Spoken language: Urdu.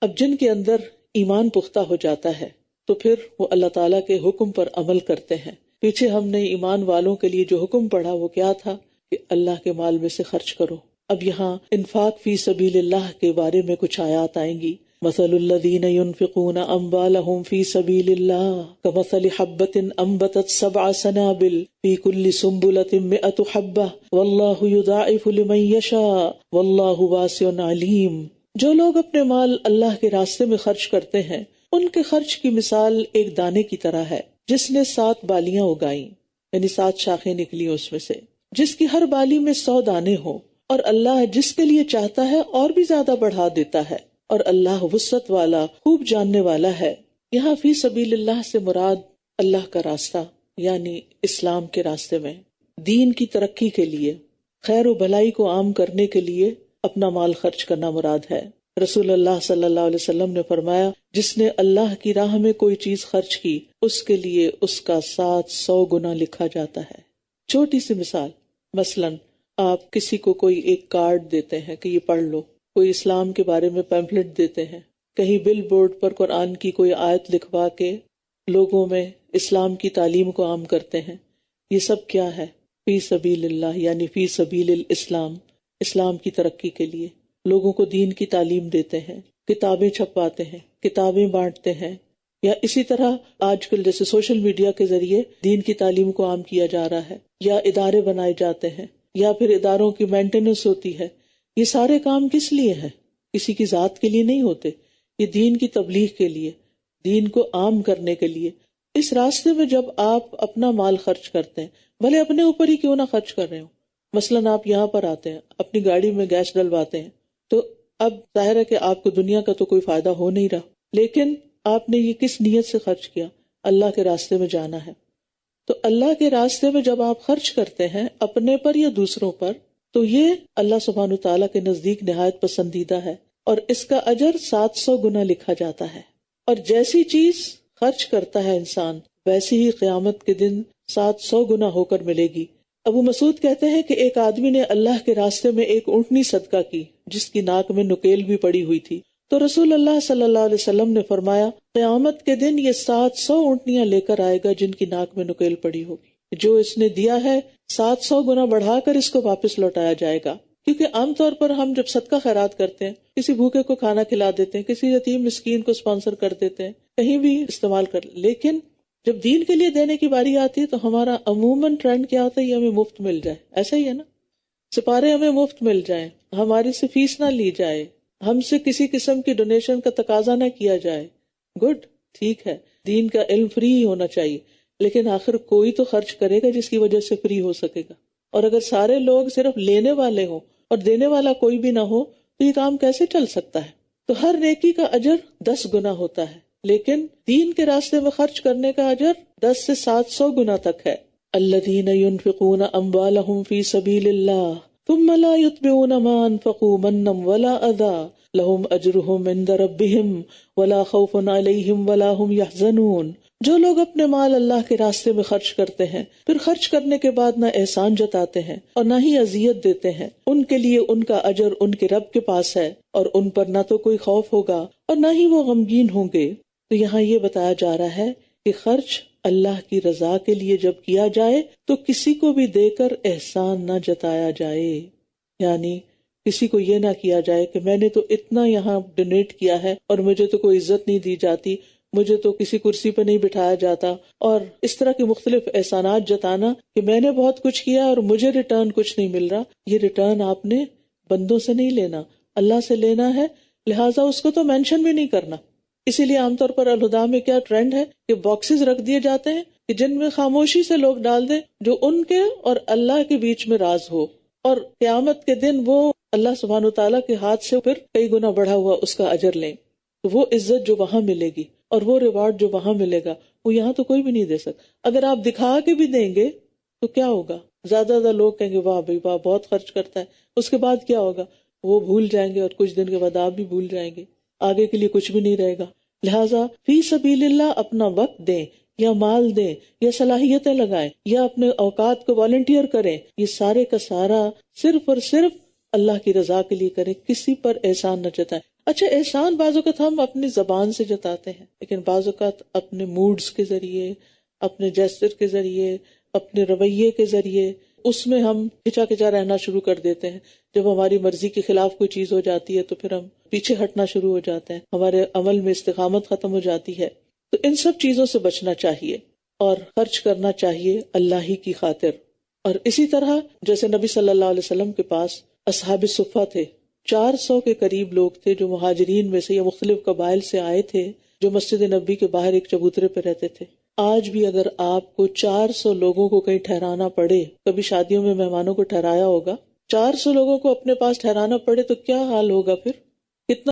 اب جن کے اندر ایمان پختہ ہو جاتا ہے تو پھر وہ اللہ تعالیٰ کے حکم پر عمل کرتے ہیں. پیچھے ہم نے ایمان والوں کے لیے جو حکم پڑھا وہ کیا تھا کہ اللہ کے مال میں سے خرچ کرو. اب یہاں انفاق فی سبیل اللہ کے بارے میں کچھ آیات آئیں گی. مثل الذین ينفقون اموالهم فی سبیل اللہ کمثل حبۃ انبتت 7 سنابل فی کل سنبلۃ 100 حبۃ واللہ یضاعف لمن یشاء واللہ واسع علیم. جو لوگ اپنے مال اللہ کے راستے میں خرچ کرتے ہیں ان کے خرچ کی مثال ایک دانے کی طرح ہے جس نے 7 بالیاں اگائیں، یعنی 7 شاخیں نکلی اس میں سے، جس کی ہر بالی میں 100 دانے ہوں، اور اللہ جس کے لیے چاہتا ہے اور بھی زیادہ بڑھا دیتا ہے، اور اللہ وسعت والا خوب جاننے والا ہے. یہاں فی سبیل اللہ سے مراد اللہ کا راستہ یعنی اسلام کے راستے میں دین کی ترقی کے لیے، خیر و بھلائی کو عام کرنے کے لیے اپنا مال خرچ کرنا مراد ہے. رسول اللہ صلی اللہ علیہ وسلم نے فرمایا جس نے اللہ کی راہ میں کوئی چیز خرچ کی اس کے لیے اس کا 700 گنا لکھا جاتا ہے. چھوٹی سی مثال، مثلا آپ کسی کو کوئی ایک کارڈ دیتے ہیں کہ یہ پڑھ لو، کوئی اسلام کے بارے میں پیمفلٹ دیتے ہیں، کہیں بل بورڈ پر قرآن کی کوئی آیت لکھوا کے لوگوں میں اسلام کی تعلیم کو عام کرتے ہیں. یہ سب کیا ہے؟ فی سبیل اللہ، یعنی فی سبیل الاسلام، اسلام کی ترقی کے لیے. لوگوں کو دین کی تعلیم دیتے ہیں، کتابیں چھپواتے ہیں، کتابیں بانٹتے ہیں، یا اسی طرح آج کل جیسے سوشل میڈیا کے ذریعے دین کی تعلیم کو عام کیا جا رہا ہے، یا ادارے بنائے جاتے ہیں، یا پھر اداروں کی مینٹیننس ہوتی ہے. یہ سارے کام کس لیے ہیں؟ کسی کی ذات کے لیے نہیں ہوتے، یہ دین کی تبلیغ کے لیے، دین کو عام کرنے کے لیے. اس راستے میں جب آپ اپنا مال خرچ کرتے ہیں، بھلے اپنے اوپر ہی کیوں نہ خرچ کر رہے ہو، مثلاً آپ یہاں پر آتے ہیں، اپنی گاڑی میں گیس ڈلواتے ہیں، تو اب ظاہر ہے کہ آپ کو دنیا کا تو کوئی فائدہ ہو نہیں رہا، لیکن آپ نے یہ کس نیت سے خرچ کیا؟ اللہ کے راستے میں جانا ہے. تو اللہ کے راستے میں جب آپ خرچ کرتے ہیں اپنے پر یا دوسروں پر، تو یہ اللہ سبحانہ وتعالیٰ کے نزدیک نہایت پسندیدہ ہے، اور اس کا اجر 700 گنا لکھا جاتا ہے. اور جیسی چیز خرچ کرتا ہے انسان ویسی ہی قیامت کے دن 700 گنا ہو کر ملے گی. ابو مسعود کہتے ہیں کہ ایک آدمی نے اللہ کے راستے میں ایک اونٹنی صدقہ کی جس کی ناک میں نکیل بھی پڑی ہوئی تھی، تو رسول اللہ صلی اللہ علیہ وسلم نے فرمایا قیامت کے دن یہ 700 اونٹنیاں لے کر آئے گا جن کی ناک میں نکیل پڑی ہوگی. جو اس نے دیا ہے 700 گنا بڑھا کر اس کو واپس لوٹایا جائے گا. کیونکہ عام طور پر ہم جب صدقہ خیرات کرتے ہیں، کسی بھوکے کو کھانا کھلا دیتے ہیں، کسی یتیم مسکین کو اسپانسر کر دیتے ہیں، کہیں بھی استعمال کر، لیکن جب دین کے لیے دینے کی باری آتی ہے تو ہمارا عموماً ٹرینڈ کیا ہوتا ہے؟ یہ ہمیں مفت مل جائے. ایسا ہی ہے نا، سپارے ہمیں مفت مل جائیں، ہماری سے فیس نہ لی جائے، ہم سے کسی قسم کی ڈونیشن کا تقاضا نہ کیا جائے. گڈ، ٹھیک ہے، دین کا علم فری ہی ہونا چاہیے، لیکن آخر کوئی تو خرچ کرے گا جس کی وجہ سے فری ہو سکے گا. اور اگر سارے لوگ صرف لینے والے ہوں اور دینے والا کوئی بھی نہ ہو تو یہ کام کیسے چل سکتا ہے؟ تو ہر نیکی کا اجر 10 گنا ہوتا ہے، لیکن دین کے راستے میں خرچ کرنے کا اجر 10 سے 700 گنا تک ہے. الذین ينفقون اموالهم فی سبیل اللہ ثم لا يتبعون ما انفقوا منا ولا اذى لهم اجرهم عند ربهم ولا خوف علیہم ولا هم يحزنون. جو لوگ اپنے مال اللہ کے راستے میں خرچ کرتے ہیں پھر خرچ کرنے کے بعد نہ احسان جتاتے ہیں اور نہ ہی اذیت دیتے ہیں، ان کے لیے ان کا اجر ان کے رب کے پاس ہے، اور ان پر نہ تو کوئی خوف ہوگا اور نہ ہی وہ غمگین ہوں گے. تو یہاں یہ بتایا جا رہا ہے کہ خرچ اللہ کی رضا کے لیے جب کیا جائے تو کسی کو بھی دے کر احسان نہ جتایا جائے. یعنی کسی کو یہ نہ کیا جائے کہ میں نے تو اتنا یہاں ڈونیٹ کیا ہے اور مجھے تو کوئی عزت نہیں دی جاتی، مجھے تو کسی کرسی پہ نہیں بٹھایا جاتا، اور اس طرح کے مختلف احسانات جتانا کہ میں نے بہت کچھ کیا اور مجھے ریٹرن کچھ نہیں مل رہا. یہ ریٹرن آپ نے بندوں سے نہیں لینا، اللہ سے لینا ہے، لہٰذا اس کو تو مینشن بھی نہیں کرنا. اسی لیے عام طور پر الہدا میں کیا ٹرینڈ ہے کہ باکسز رکھ دیے جاتے ہیں کہ جن میں خاموشی سے لوگ ڈال دیں جو ان کے اور اللہ کے بیچ میں راز ہو، اور قیامت کے دن وہ اللہ سبحانہ وتعالیٰ کے ہاتھ سے پھر کئی گنا بڑھا ہوا اس کا اجر لیں. تو وہ عزت جو وہاں ملے گی اور وہ ریوارڈ جو وہاں ملے گا وہ یہاں تو کوئی بھی نہیں دے سکتا. اگر آپ دکھا کے بھی دیں گے تو کیا ہوگا؟ زیادہ لوگ کہیں گے واہ بھائی واہ بہت خرچ کرتا ہے، اس کے بعد کیا ہوگا؟ وہ بھول جائیں گے، اور کچھ دن کے بعد آپ بھی بھول جائیں گے، آگے کے لیے کچھ بھی نہیں رہے گا. لہٰذا فی سبیل اللہ اپنا وقت دیں یا مال دیں یا صلاحیتیں لگائیں یا اپنے اوقات کو والنٹیئر کریں، یہ سارے کا سارا صرف اور صرف اللہ کی رضا کے لیے کریں، کسی پر احسان نہ جتائیں. اچھا احسان بعض اوقات ہم اپنی زبان سے جتاتے ہیں، لیکن بعض اوقات اپنے موڈز کے ذریعے، اپنے جیسچر کے ذریعے، اپنے رویے کے ذریعے اس میں ہم کھچا رہنا شروع کر دیتے ہیں. جب ہماری مرضی کے خلاف کوئی چیز ہو جاتی ہے تو پھر ہم پیچھے ہٹنا شروع ہو جاتے ہیں، ہمارے عمل میں استقامت ختم ہو جاتی ہے. تو ان سب چیزوں سے بچنا چاہیے اور خرچ کرنا چاہیے اللہ ہی کی خاطر. اور اسی طرح جیسے نبی صلی اللہ علیہ وسلم کے پاس اصحاب صفہ تھے، 400 کے قریب لوگ تھے جو مہاجرین میں سے یا مختلف قبائل سے آئے تھے، جو مسجد نبی کے باہر ایک چبوترے پہ رہتے تھے. آج بھی اگر آپ کو 400 لوگوں کو کہیں ٹھہرانا پڑے، کبھی شادیوں میں مہمانوں کو ٹھہرایا ہوگا، 400 لوگوں کو اپنے پاس ٹھہرانا پڑے تو کیا حال ہوگا پھر؟